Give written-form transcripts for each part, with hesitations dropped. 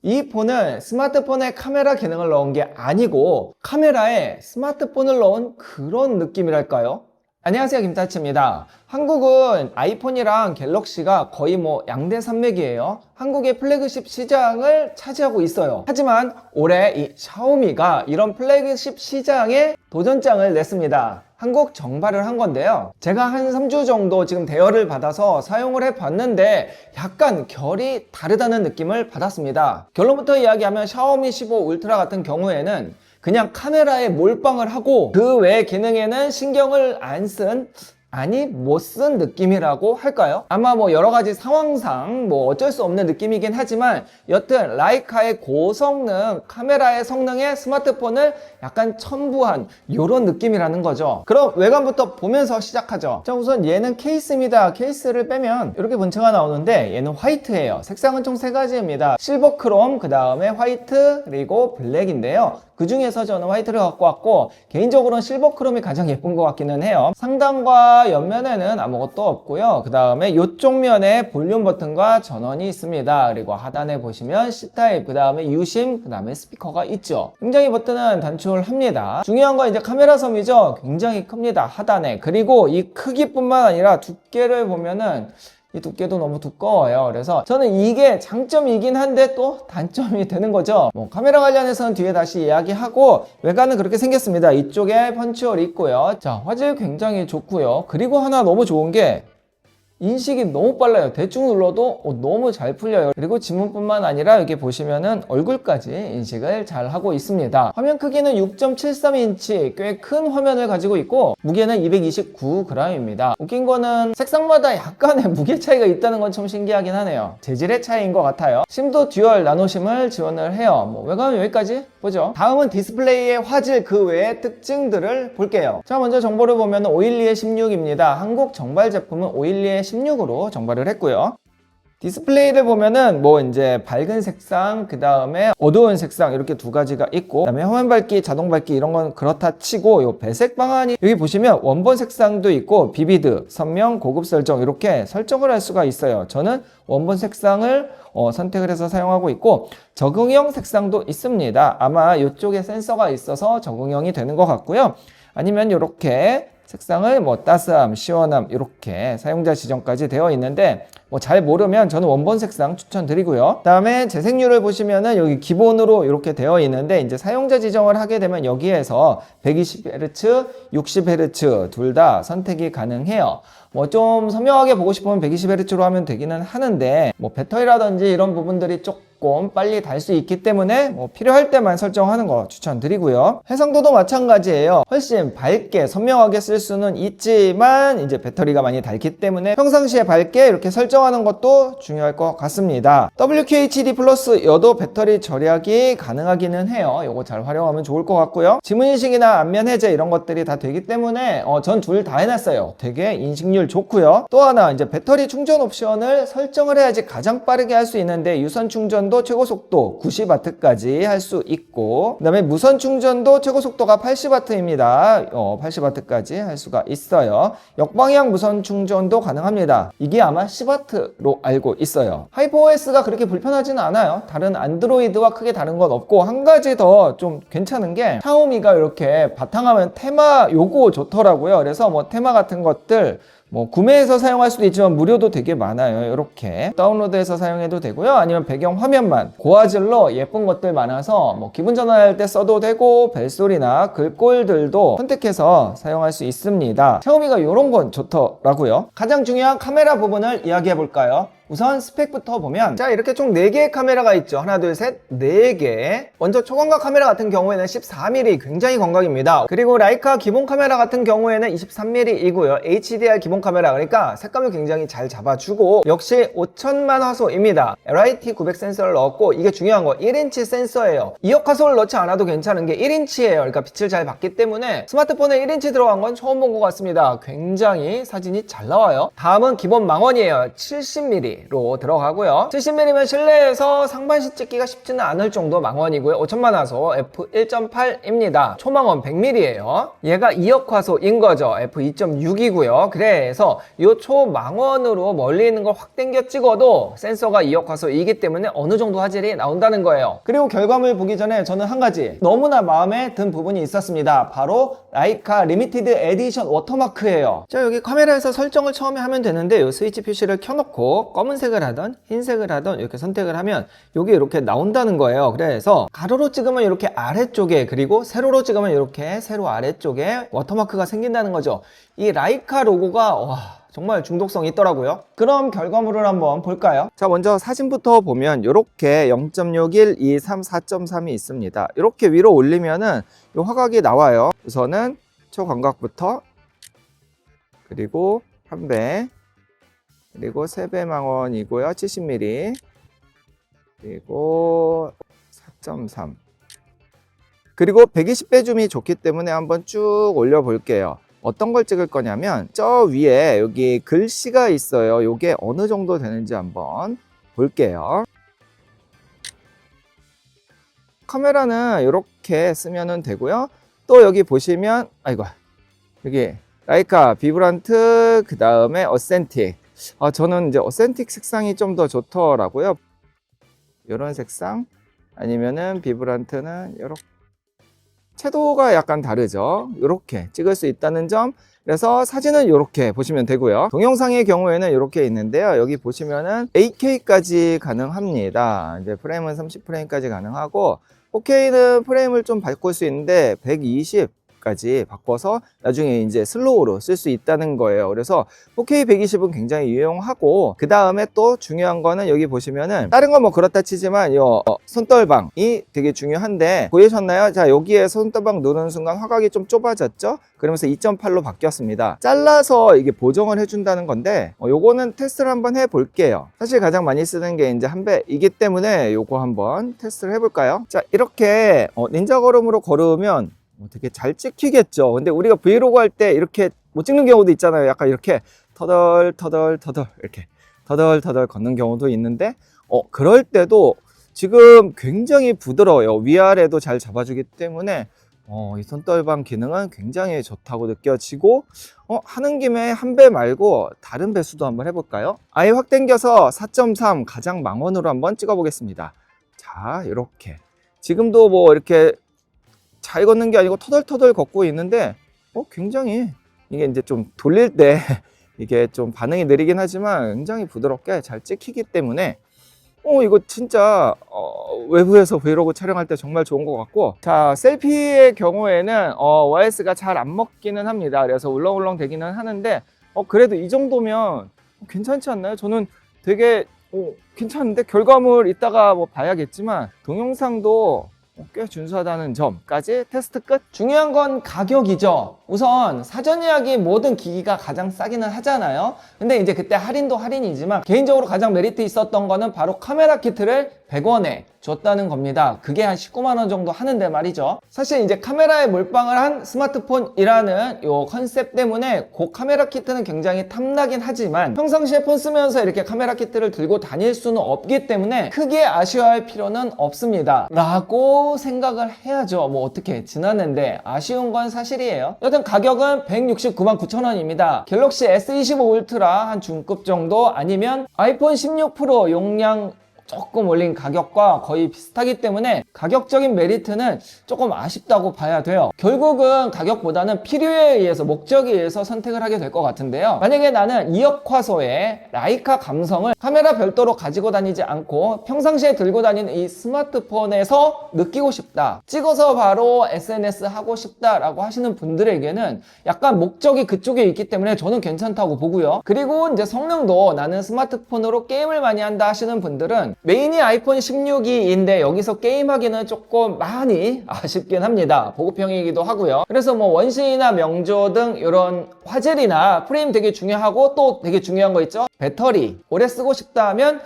이 폰은 스마트폰에 카메라 기능을 넣은 게 아니고 카메라에 스마트폰을 넣은 그런 느낌이랄까요? 안녕하세요, 김타치입니다. 한국은 아이폰이랑 갤럭시가 거의 양대 산맥이에요. 한국의 플래그십 시장을 차지하고 있어요. 하지만 올해 이 샤오미가 이런 플래그십 시장에 도전장을 냈습니다. 한국 정발을 한 건데요. 제가 한 3주 정도 지금 대여를 받아서 사용을 해봤는데 약간 결이 다르다는 느낌을 받았습니다. 결론부터 이야기하면 샤오미 15 울트라 같은 경우에는 그냥 카메라에 몰빵을 하고 그 외 기능에는 신경을 안 쓴, 아니 못 쓴 느낌이라고 할까요? 아마 여러 가지 상황상 어쩔 수 없는 느낌이긴 하지만 여튼 라이카의 고성능 카메라의 성능에 스마트폰을 약간 첨부한 이런 느낌이라는 거죠. 그럼 외관부터 보면서 시작하죠. 자, 우선 얘는 케이스입니다. 케이스를 빼면 이렇게 본체가 나오는데 얘는 화이트예요. 색상은 총 3가지입니다. 실버 크롬, 그 다음에 화이트, 그리고 블랙인데요. 그 중에서 저는 화이트를 갖고 왔고 개인적으로는 실버 크롬이 가장 예쁜 것 같기는 해요. 상단과 옆면에는 아무것도 없고요. 그 다음에 이쪽 면에 볼륨 버튼과 전원이 있습니다. 그리고 하단에 보시면 C타입, 그 다음에 U심, 그 다음에 스피커가 있죠. 굉장히 버튼은 단출합니다. 중요한 건 이제 카메라 섬이죠. 굉장히 큽니다. 하단에. 그리고 이 크기뿐만 아니라 두께를 보면은 이 두께도 너무 두꺼워요. 그래서 저는 이게 장점이긴 한데 또 단점이 되는 거죠. 카메라 관련해서는 뒤에 다시 이야기하고 외관은 그렇게 생겼습니다. 이쪽에 펀치홀이 있고요. 자, 화질 굉장히 좋고요. 그리고 하나 너무 좋은 게 인식이 너무 빨라요. 대충 눌러도 너무 잘 풀려요. 그리고 지문뿐만 아니라 여기 보시면은 얼굴까지 인식을 잘 하고 있습니다. 화면 크기는 6.73인치 꽤 큰 화면을 가지고 있고 무게는 229g입니다. 웃긴 거는 색상마다 약간의 무게 차이가 있다는 건 좀 신기하긴 하네요. 재질의 차이인 것 같아요. 심도 듀얼 나노심을 지원을 해요. 외관은 여기까지 보죠. 다음은 디스플레이의 화질 그 외의 특징들을 볼게요. 자, 먼저 정보를 보면 512에 16입니다. 한국 정발 제품은 512에 16으로 정발을 했고요. 디스플레이를 보면은 이제 밝은 색상, 그 다음에 어두운 색상 이렇게 두 가지가 있고, 그 다음에 화면 밝기, 자동 밝기 이런 건 그렇다 치고 요 배색 방안이 여기 보시면 원본 색상도 있고 비비드, 선명, 고급 설정 이렇게 설정을 할 수가 있어요. 저는 원본 색상을 선택을 해서 사용하고 있고 적응형 색상도 있습니다. 아마 이쪽에 센서가 있어서 적응형이 되는 것 같고요. 아니면 이렇게 색상을 따스함, 시원함 이렇게 사용자 지정까지 되어 있는데 잘 모르면 저는 원본 색상 추천드리고요. 다음에 재생률을 보시면은 여기 기본으로 이렇게 되어 있는데 이제 사용자 지정을 하게 되면 여기에서 120Hz, 60Hz 둘 다 선택이 가능해요. 좀 선명하게 보고 싶으면 120Hz로 하면 되기는 하는데 배터리라든지 이런 부분들이 조금 빨리 달 수 있기 때문에 필요할 때만 설정하는 거 추천드리고요. 해상도도 마찬가지예요. 훨씬 밝게 선명하게 쓸 수는 있지만 이제 배터리가 많이 닳기 때문에 평상시에 밝게 이렇게 설정하는 것도 중요할 것 같습니다. WQHD 플러스 여도 배터리 절약이 가능하기는 해요. 이거 잘 활용하면 좋을 것 같고요. 지문인식이나 안면 해제 이런 것들이 다 되기 때문에 전 둘 다 해놨어요. 되게 인식률 좋고요. 또 하나 이제 배터리 충전 옵션을 설정을 해야지 가장 빠르게 할 수 있는데 유선 충전도 최고 속도 90W까지 할 수 있고 그 다음에 무선 충전도 최고 속도가 80W입니다. 80W까지 할 수가 있어요. 역방향 무선 충전도 가능합니다. 이게 아마 10W로 알고 있어요. 하이퍼OS가 그렇게 불편하지는 않아요. 다른 안드로이드와 크게 다른 건 없고 한 가지 더 좀 괜찮은 게 샤오미가 이렇게 바탕화면 테마 요거 좋더라고요. 그래서 테마 같은 것들 구매해서 사용할 수도 있지만 무료도 되게 많아요. 이렇게 다운로드해서 사용해도 되고요. 아니면 배경 화면만 고화질로 예쁜 것들 많아서 기분 전환할 때 써도 되고 벨소리나 글꼴들도 선택해서 사용할 수 있습니다. 샤오미가 이런 건 좋더라고요. 가장 중요한 카메라 부분을 이야기해 볼까요? 우선 스펙부터 보면 자, 이렇게 총 4개의 카메라가 있죠. 하나, 둘, 셋, 4개. 먼저 초광각 카메라 같은 경우에는 14mm 굉장히 광각입니다. 그리고 라이카 기본 카메라 같은 경우에는 23mm이고요. HDR 기본 카메라, 그러니까 색감을 굉장히 잘 잡아주고 역시 5000만 화소입니다. LIT900 센서를 넣었고 이게 중요한 거 1인치 센서예요. 2억 화소를 넣지 않아도 괜찮은 게 1인치예요. 그러니까 빛을 잘 받기 때문에 스마트폰에 1인치 들어간 건 처음 본 것 같습니다. 굉장히 사진이 잘 나와요. 다음은 기본 망원이에요. 70mm. 70mm로 들어가고요. 70mm면 실내에서 상반신 찍기가 쉽지는 않을 정도 망원이고요. 5000만 화소 f1.8입니다. 초망원 100mm예요. 얘가 2억 화소인 거죠. f2.6이고요. 그래서 이 초망원으로 멀리 있는 걸 확 당겨 찍어도 센서가 2억 화소이기 때문에 어느 정도 화질이 나온다는 거예요. 그리고 결과물 보기 전에 저는 한 가지 너무나 마음에 든 부분이 있었습니다. 바로 라이카 리미티드 에디션 워터마크예요. 자, 여기 카메라에서 설정을 처음에 하면 되는데 이 스위치 표시를 켜놓고 검은색을 하던 흰색을 하던 이렇게 선택을 하면 여기 이렇게 나온다는 거예요. 그래서 가로로 찍으면 이렇게 아래쪽에, 그리고 세로로 찍으면 이렇게 세로 아래쪽에 워터마크가 생긴다는 거죠. 이 라이카 로고가 정말 중독성이 있더라고요. 그럼 결과물을 한번 볼까요? 자, 먼저 사진부터 보면 이렇게 0.61, 2, 3, 4.3이 있습니다. 이렇게 위로 올리면은 이 화각이 나와요. 우선은 초광각부터, 그리고 1배, 그리고 3배 망원이고요. 70mm, 그리고 4.3, 그리고 120배 줌이 좋기 때문에 한번 쭉 올려 볼게요. 어떤 걸 찍을 거냐면 저 위에 여기 글씨가 있어요. 이게 어느 정도 되는지 한번 볼게요. 카메라는 이렇게 쓰면 되고요. 또 여기 보시면 여기 라이카 비브란트, 그 다음에 어센틱. 저는 이제 어센틱 색상이 좀 더 좋더라고요. 이런 색상, 아니면은 비브란트는 이렇게 채도가 약간 다르죠. 이렇게 찍을 수 있다는 점. 그래서 사진은 이렇게 보시면 되고요. 동영상의 경우에는 이렇게 있는데요. 여기 보시면은 8K까지 가능합니다. 이제 프레임은 30프레임까지 가능하고, 4K는 프레임을 좀 바꿀 수 있는데 120까지 바꿔서 나중에 이제 슬로우로 쓸 수 있다는 거예요. 그래서 4K 120은 굉장히 유용하고, 그 다음에 또 중요한 거는 여기 보시면은 다른 건 뭐 그렇다 치지만 요 손떨방이 되게 중요한데, 보이셨나요? 자, 여기에 손떨방 누르는 순간 화각이 좀 좁아졌죠? 그러면서 2.8로 바뀌었습니다. 잘라서 이게 보정을 해준다는 건데, 요거는 테스트를 한번 해볼게요. 사실 가장 많이 쓰는 게 이제 1배이기 때문에 요거 한번 테스트를 해볼까요? 자, 이렇게 닌자 걸음으로 걸으면 되게 잘 찍히겠죠. 근데 우리가 브이로그 할 때 이렇게 못 찍는 경우도 있잖아요. 약간 이렇게 터덜 이렇게 터덜 걷는 경우도 있는데, 그럴 때도 지금 굉장히 부드러워요. 위아래도 잘 잡아주기 때문에 이 손떨방 기능은 굉장히 좋다고 느껴지고, 하는 김에 1배 말고 다른 배수도 한번 해볼까요? 아예 확 당겨서 4.3 가장 망원으로 한번 찍어 보겠습니다. 자, 이렇게 지금도 뭐 이렇게 잘 걷는 게 아니고 터덜 걷고 있는데, 굉장히 이게 이제 좀 돌릴 때 이게 좀 반응이 느리긴 하지만 굉장히 부드럽게 잘 찍히기 때문에 이거 진짜 외부에서 브이로그 촬영할 때 정말 좋은 것 같고, 자, 셀피의 경우에는 OS가 잘 안 먹기는 합니다. 그래서 울렁울렁 되기는 하는데, 그래도 이 정도면 괜찮지 않나요? 저는 되게 괜찮은데, 결과물 이따가 뭐 봐야겠지만 동영상도 꽤 준수하다는 점까지 테스트 끝. 중요한 건 가격이죠. 우선 사전 예약이 모든 기기가 가장 싸기는 하잖아요. 근데 이제 그때 할인도 할인이지만 개인적으로 가장 메리트 있었던 거는 바로 카메라 키트를 100원에 줬다는 겁니다. 그게 한 19만 원 정도 하는데 말이죠. 사실 이제 카메라에 몰빵을 한 스마트폰이라는 요 컨셉 때문에 그 카메라 키트는 굉장히 탐나긴 하지만 평상시에 폰 쓰면서 이렇게 카메라 키트를 들고 다닐 수는 없기 때문에 크게 아쉬워할 필요는 없습니다 라고 생각을 해야죠. 뭐 어떻게 지났는데 아쉬운 건 사실이에요. 여튼 가격은 169만 9천 원입니다. 갤럭시 S25 울트라 한 중급 정도, 아니면 아이폰 16 프로 용량 조금 올린 가격과 거의 비슷하기 때문에 가격적인 메리트는 조금 아쉽다고 봐야 돼요. 결국은 가격보다는 필요에 의해서, 목적에 의해서 선택을 하게 될 것 같은데요. 만약에 나는 2억 화소의 라이카 감성을 카메라 별도로 가지고 다니지 않고 평상시에 들고 다니는 이 스마트폰에서 느끼고 싶다, 찍어서 바로 SNS 하고 싶다라고 하시는 분들에게는 약간 목적이 그쪽에 있기 때문에 저는 괜찮다고 보고요. 그리고 이제 성능도 나는 스마트폰으로 게임을 많이 한다 하시는 분들은 메인이 아이폰 16이인데 여기서 게임하기는 조금 많이 아쉽긴 합니다. 보급형이기도 하고요. 그래서 뭐 원신이나 명조 등 이런 화질이나 프레임 되게 중요하고, 또 되게 중요한 거 있죠? 배터리 오래 쓰고 싶다 하면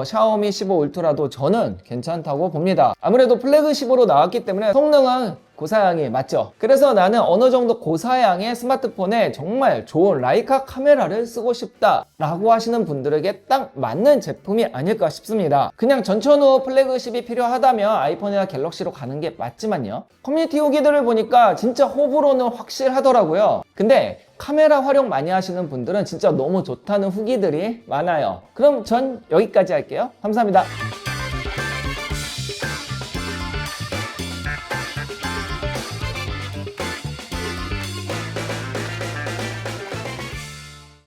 샤오미 15 울트라도 저는 괜찮다고 봅니다. 아무래도 플래그십으로 나왔기 때문에 성능은 고사양이 맞죠? 그래서 나는 어느 정도 고사양의 스마트폰에 정말 좋은 라이카 카메라를 쓰고 싶다 라고 하시는 분들에게 딱 맞는 제품이 아닐까 싶습니다. 그냥 전천후 플래그십이 필요하다면 아이폰이나 갤럭시로 가는 게 맞지만요, 커뮤니티 후기들을 보니까 진짜 호불호는 확실하더라고요. 근데 카메라 활용 많이 하시는 분들은 진짜 너무 좋다는 후기들이 많아요. 그럼 전 여기까지 할게요. 감사합니다.